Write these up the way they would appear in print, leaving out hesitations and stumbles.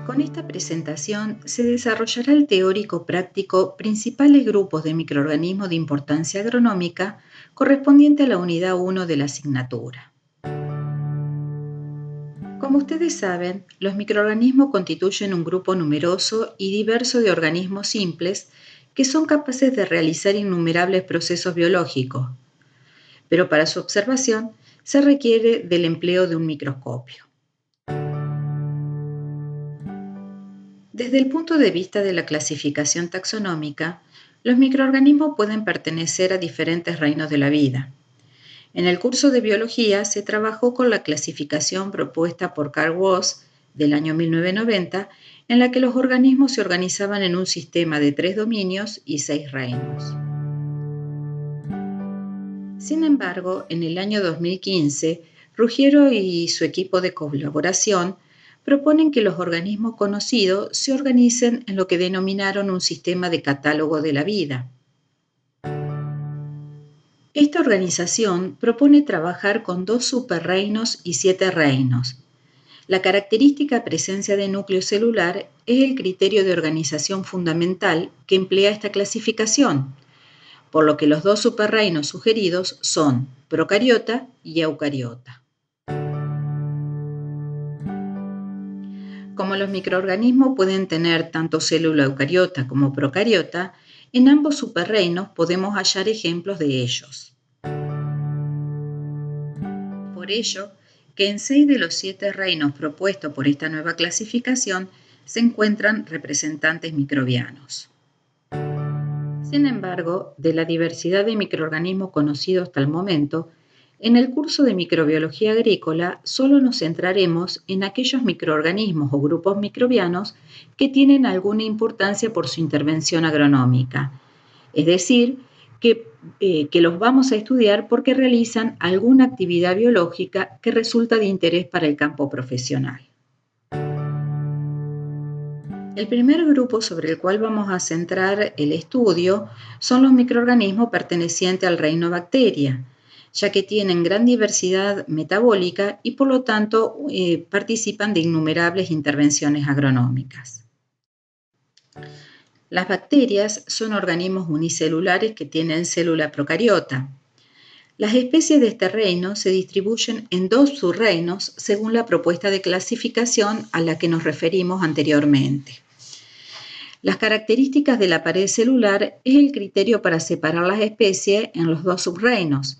Con esta presentación se desarrollará el teórico práctico Principales grupos de microorganismos de importancia agronómica correspondiente a la unidad 1 de la asignatura. Como ustedes saben, los microorganismos constituyen un grupo numeroso y diverso de organismos simples que son capaces de realizar innumerables procesos biológicos, pero para su observación se requiere del empleo de un microscopio. Desde el punto de vista de la clasificación taxonómica, los microorganismos pueden pertenecer a diferentes reinos de la vida. En el curso de biología se trabajó con la clasificación propuesta por Carl Woese del año 1990, en la que los organismos se organizaban en un sistema de 3 dominios y 6 reinos. Sin embargo, en el año 2015, Ruggiero y su equipo de colaboración proponen que los organismos conocidos se organicen en lo que denominaron un sistema de catálogo de la vida. Esta organización propone trabajar con 2 superreinos y 7 reinos. La característica presencia de núcleo celular es el criterio de organización fundamental que emplea esta clasificación, por lo que los 2 superreinos sugeridos son procariota y eucariota. Como los microorganismos pueden tener tanto célula eucariota como procariota, en ambos superreinos podemos hallar ejemplos de ellos. Por ello, que en 6 de los 7 reinos propuestos por esta nueva clasificación se encuentran representantes microbianos. Sin embargo, de la diversidad de microorganismos conocidos hasta el momento, en el curso de microbiología agrícola solo nos centraremos en aquellos microorganismos o grupos microbianos que tienen alguna importancia por su intervención agronómica, es decir, que los vamos a estudiar porque realizan alguna actividad biológica que resulta de interés para el campo profesional. El primer grupo sobre el cual vamos a centrar el estudio son los microorganismos pertenecientes al reino bacteria, ya que tienen gran diversidad metabólica y por lo tanto participan de innumerables intervenciones agronómicas. Las bacterias son organismos unicelulares que tienen célula procariota. Las especies de este reino se distribuyen en 2 subreinos según la propuesta de clasificación a la que nos referimos anteriormente. Las características de la pared celular es el criterio para separar las especies en los 2 subreinos.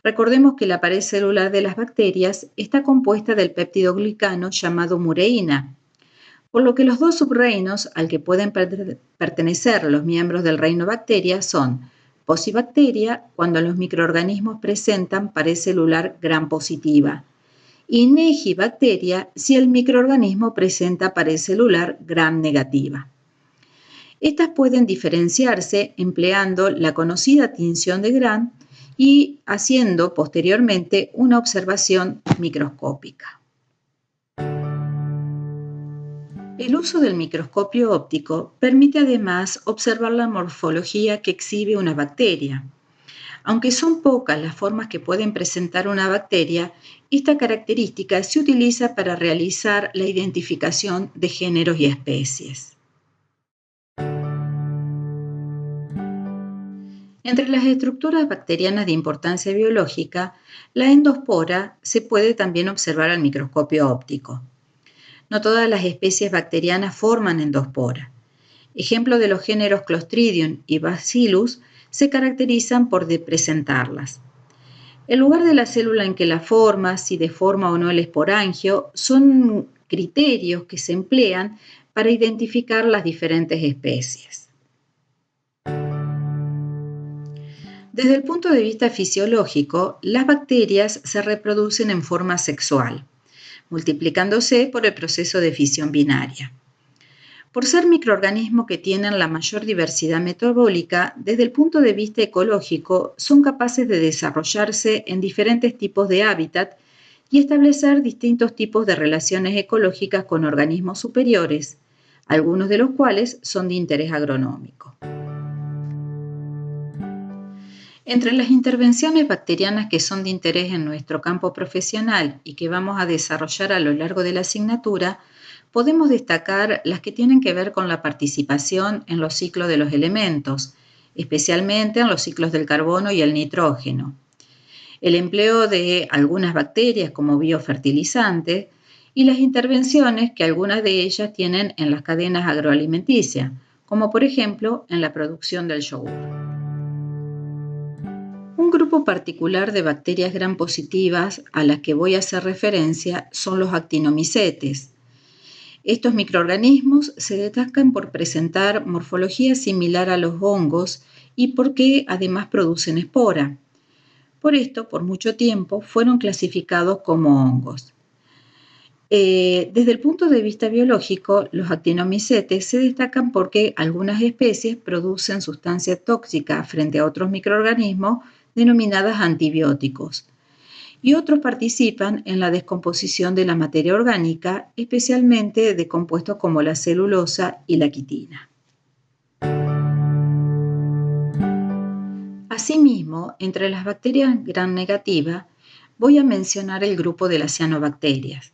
Recordemos que la pared celular de las bacterias está compuesta del peptidoglicano llamado mureína, por lo que los 2 subreinos al que pueden pertenecer los miembros del reino bacteria son Posibacteria, cuando los microorganismos presentan pared celular gram positiva, y Negibacteria, si el microorganismo presenta pared celular gram negativa. Estas pueden diferenciarse empleando la conocida tinción de Gram y haciendo posteriormente una observación microscópica. El uso del microscopio óptico permite además observar la morfología que exhibe una bacteria. Aunque son pocas las formas que pueden presentar una bacteria, esta característica se utiliza para realizar la identificación de géneros y especies. Entre las estructuras bacterianas de importancia biológica, la endospora se puede también observar al microscopio óptico. No todas las especies bacterianas forman endospora. Ejemplos de los géneros Clostridium y Bacillus se caracterizan por presentarlas. El lugar de la célula en que la forma, si deforma o no el esporangio, son criterios que se emplean para identificar las diferentes especies. Desde el punto de vista fisiológico, las bacterias se reproducen en forma sexual, multiplicándose por el proceso de fisión binaria. Por ser microorganismos que tienen la mayor diversidad metabólica, desde el punto de vista ecológico, son capaces de desarrollarse en diferentes tipos de hábitat y establecer distintos tipos de relaciones ecológicas con organismos superiores, algunos de los cuales son de interés agronómico. Entre las intervenciones bacterianas que son de interés en nuestro campo profesional y que vamos a desarrollar a lo largo de la asignatura, podemos destacar las que tienen que ver con la participación en los ciclos de los elementos, especialmente en los ciclos del carbono y el nitrógeno, el empleo de algunas bacterias como biofertilizantes y las intervenciones que algunas de ellas tienen en las cadenas agroalimenticias, como por ejemplo en la producción del yogur. Un grupo particular de bacterias gram positivas a las que voy a hacer referencia son los actinomicetes. Estos microorganismos se destacan por presentar morfología similar a los hongos y porque además producen espora. Por esto, por mucho tiempo, fueron clasificados como hongos. Desde el punto de vista biológico, los actinomicetes se destacan porque algunas especies producen sustancias tóxicas frente a otros microorganismos denominadas antibióticos, y otros participan en la descomposición de la materia orgánica, especialmente de compuestos como la celulosa y la quitina. Asimismo, entre las bacterias gram negativas, voy a mencionar el grupo de las cianobacterias.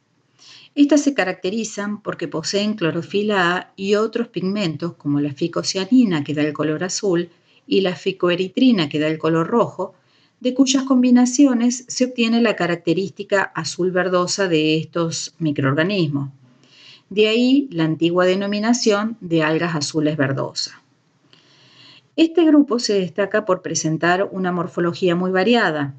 Estas se caracterizan porque poseen clorofila A y otros pigmentos como la ficocianina, que da el color azul, y la ficoeritrina, que da el color rojo, de cuyas combinaciones se obtiene la característica azul verdosa de estos microorganismos. De ahí la antigua denominación de algas azules verdosas. Este grupo se destaca por presentar una morfología muy variada.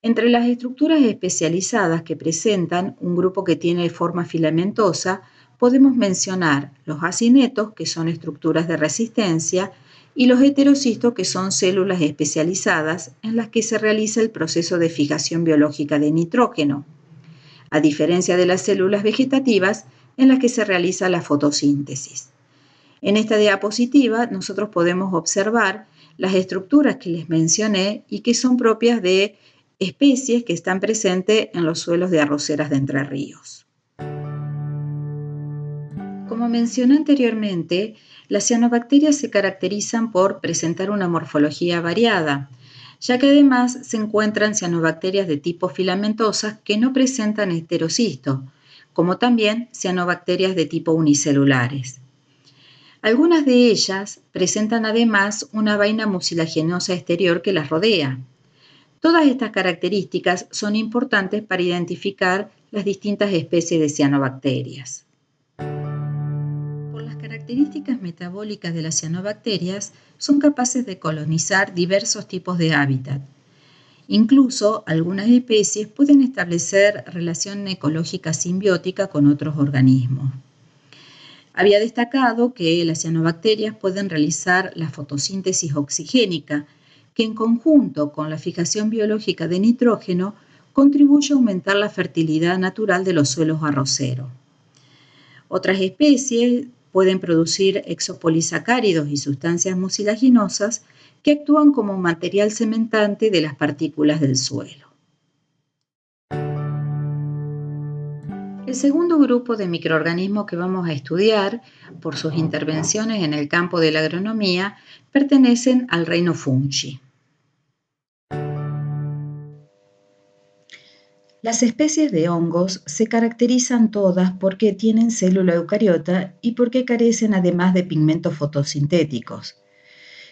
Entre las estructuras especializadas que presentan un grupo que tiene forma filamentosa, podemos mencionar los acinetos, que son estructuras de resistencia, y los heterocistos, que son células especializadas en las que se realiza el proceso de fijación biológica de nitrógeno, a diferencia de las células vegetativas en las que se realiza la fotosíntesis. En esta diapositiva nosotros podemos observar las estructuras que les mencioné y que son propias de especies que están presentes en los suelos de arroceras de Entre Ríos. Como mencioné anteriormente, las cianobacterias se caracterizan por presentar una morfología variada, ya que además se encuentran cianobacterias de tipo filamentosas que no presentan heterocisto, como también cianobacterias de tipo unicelulares. Algunas de ellas presentan además una vaina mucilaginosa exterior que las rodea. Todas estas características son importantes para identificar las distintas especies de cianobacterias. Por las características metabólicas de las cianobacterias, son capaces de colonizar diversos tipos de hábitat. Incluso algunas especies pueden establecer relación ecológica simbiótica con otros organismos. Había destacado que las cianobacterias pueden realizar la fotosíntesis oxigénica, que en conjunto con la fijación biológica de nitrógeno contribuye a aumentar la fertilidad natural de los suelos arroceros. Otras especies pueden producir exopolisacáridos y sustancias mucilaginosas que actúan como material cementante de las partículas del suelo. El segundo grupo de microorganismos que vamos a estudiar, por sus intervenciones en el campo de la agronomía, pertenecen al reino fungi. Las especies de hongos se caracterizan todas porque tienen célula eucariota y porque carecen además de pigmentos fotosintéticos.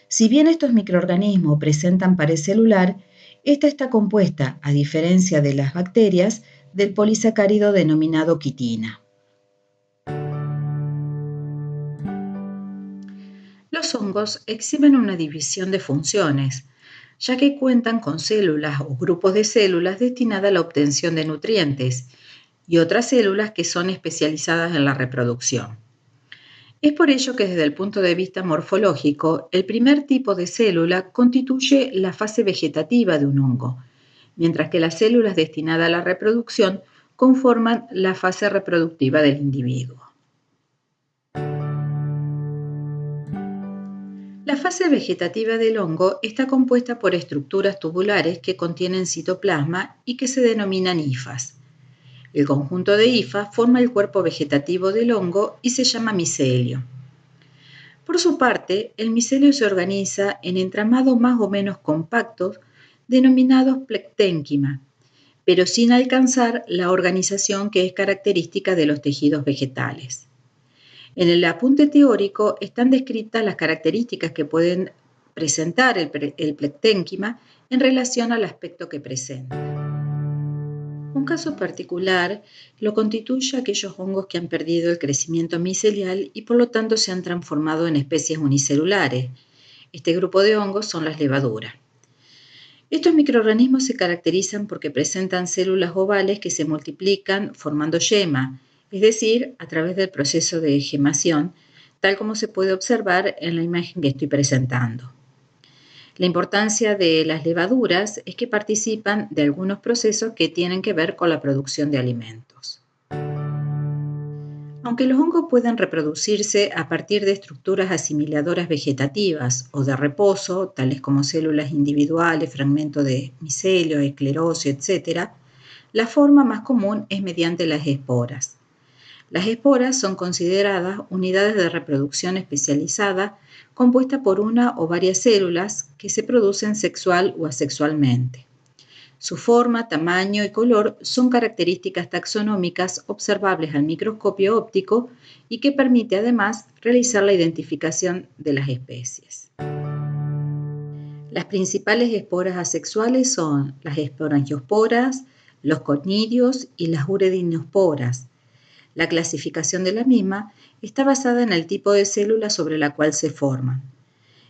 Si bien estos microorganismos presentan pared celular, esta está compuesta, a diferencia de las bacterias, del polisacárido denominado quitina. Los hongos exhiben una división de funciones, ya que cuentan con células o grupos de células destinadas a la obtención de nutrientes y otras células que son especializadas en la reproducción. Es por ello que desde el punto de vista morfológico, el primer tipo de célula constituye la fase vegetativa de un hongo, mientras que las células destinadas a la reproducción conforman la fase reproductiva del individuo. La fase vegetativa del hongo está compuesta por estructuras tubulares que contienen citoplasma y que se denominan hifas. El conjunto de hifas forma el cuerpo vegetativo del hongo y se llama micelio. Por su parte, el micelio se organiza en entramados más o menos compactos denominados plecténquima, pero sin alcanzar la organización que es característica de los tejidos vegetales. En el apunte teórico están descritas las características que pueden presentar el plecténquima en relación al aspecto que presenta. Un caso particular lo constituye aquellos hongos que han perdido el crecimiento micelial y por lo tanto se han transformado en especies unicelulares. Este grupo de hongos son las levaduras. Estos microorganismos se caracterizan porque presentan células ovales que se multiplican formando yema, es decir, a través del proceso de gemación, tal como se puede observar en la imagen que estoy presentando. La importancia de las levaduras es que participan de algunos procesos que tienen que ver con la producción de alimentos. Aunque los hongos pueden reproducirse a partir de estructuras asimiladoras vegetativas o de reposo, tales como células individuales, fragmentos de micelio, esclerosis, etc., la forma más común es mediante las esporas. Las esporas son consideradas unidades de reproducción especializada compuestas por una o varias células que se producen sexual o asexualmente. Su forma, tamaño y color son características taxonómicas observables al microscopio óptico y que permite además realizar la identificación de las especies. Las principales esporas asexuales son las esporangiosporas, los conidios y las uredinosporas. La clasificación de la misma está basada en el tipo de célula sobre la cual se forman.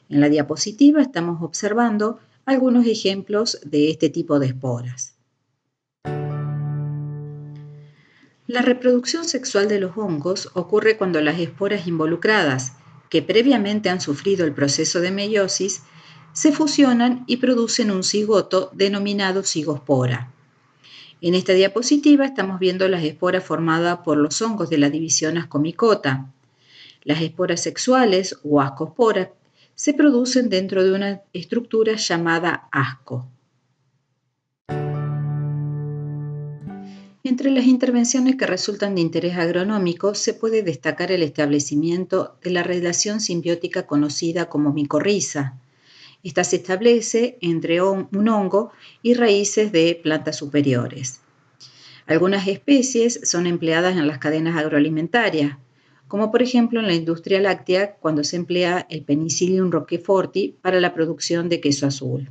En la diapositiva estamos observando algunos ejemplos de este tipo de esporas. La reproducción sexual de los hongos ocurre cuando las esporas involucradas, que previamente han sufrido el proceso de meiosis, se fusionan y producen un cigoto denominado cigospora. En esta diapositiva estamos viendo las esporas formadas por los hongos de la división Ascomycota. Las esporas sexuales o ascosporas se producen dentro de una estructura llamada asco. Entre las intervenciones que resultan de interés agronómico se puede destacar el establecimiento de la relación simbiótica conocida como micorriza. Esta se establece entre un hongo y raíces de plantas superiores. Algunas especies son empleadas en las cadenas agroalimentarias, como por ejemplo en la industria láctea cuando se emplea el Penicillium roqueforti para la producción de queso azul.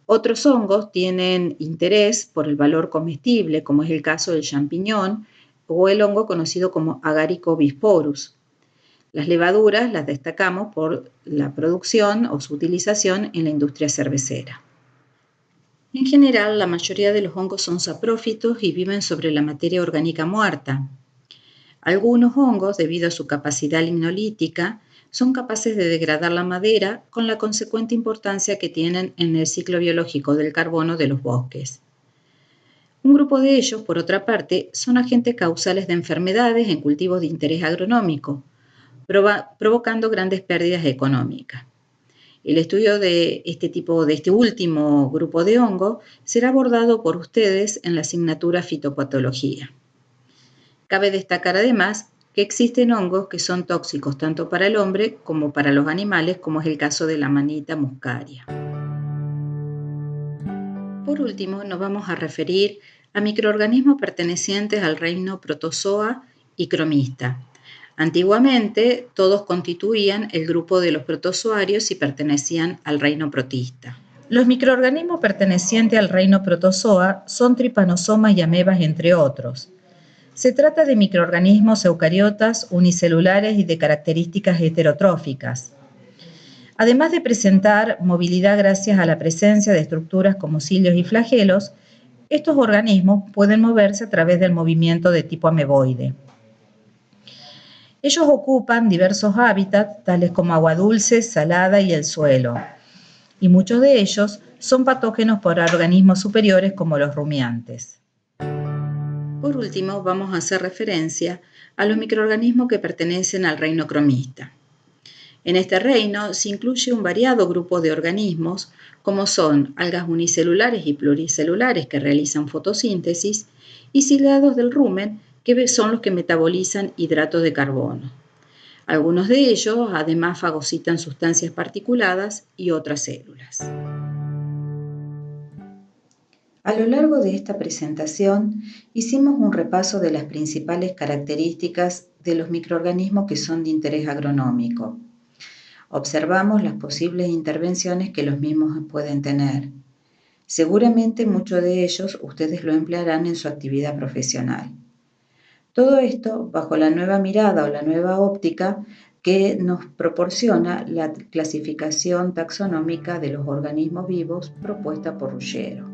Otros hongos tienen interés por el valor comestible, como es el caso del champiñón o el hongo conocido como Agaricus bisporus. Las levaduras las destacamos por la producción o su utilización en la industria cervecera. En general, la mayoría de los hongos son saprófitos y viven sobre la materia orgánica muerta. Algunos hongos, debido a su capacidad lignolítica, son capaces de degradar la madera con la consecuente importancia que tienen en el ciclo biológico del carbono de los bosques. Un grupo de ellos, por otra parte, son agentes causales de enfermedades en cultivos de interés agronómico, provocando grandes pérdidas económicas. El estudio de este último grupo de hongos será abordado por ustedes en la asignatura fitopatología. Cabe destacar además que existen hongos que son tóxicos tanto para el hombre como para los animales, como es el caso de la Amanita muscaria. Por último, nos vamos a referir a microorganismos pertenecientes al reino Protozoa y Cromista. Antiguamente, todos constituían el grupo de los protozoarios y pertenecían al reino protista. Los microorganismos pertenecientes al reino Protozoa son tripanosomas y amebas, entre otros. Se trata de microorganismos eucariotas, unicelulares y de características heterotróficas. Además de presentar movilidad gracias a la presencia de estructuras como cilios y flagelos, estos organismos pueden moverse a través del movimiento de tipo ameboide. Ellos ocupan diversos hábitats, tales como agua dulce, salada y el suelo, y muchos de ellos son patógenos para organismos superiores como los rumiantes. Por último, vamos a hacer referencia a los microorganismos que pertenecen al reino cromista. En este reino se incluye un variado grupo de organismos, como son algas unicelulares y pluricelulares que realizan fotosíntesis, y ciliados del rumen, que son los que metabolizan hidratos de carbono. Algunos de ellos además fagocitan sustancias particuladas y otras células. A lo largo de esta presentación hicimos un repaso de las principales características de los microorganismos que son de interés agronómico. Observamos las posibles intervenciones que los mismos pueden tener. Seguramente muchos de ellos ustedes lo emplearán en su actividad profesional. Todo esto bajo la nueva mirada o la nueva óptica que nos proporciona la clasificación taxonómica de los organismos vivos propuesta por Ruggiero.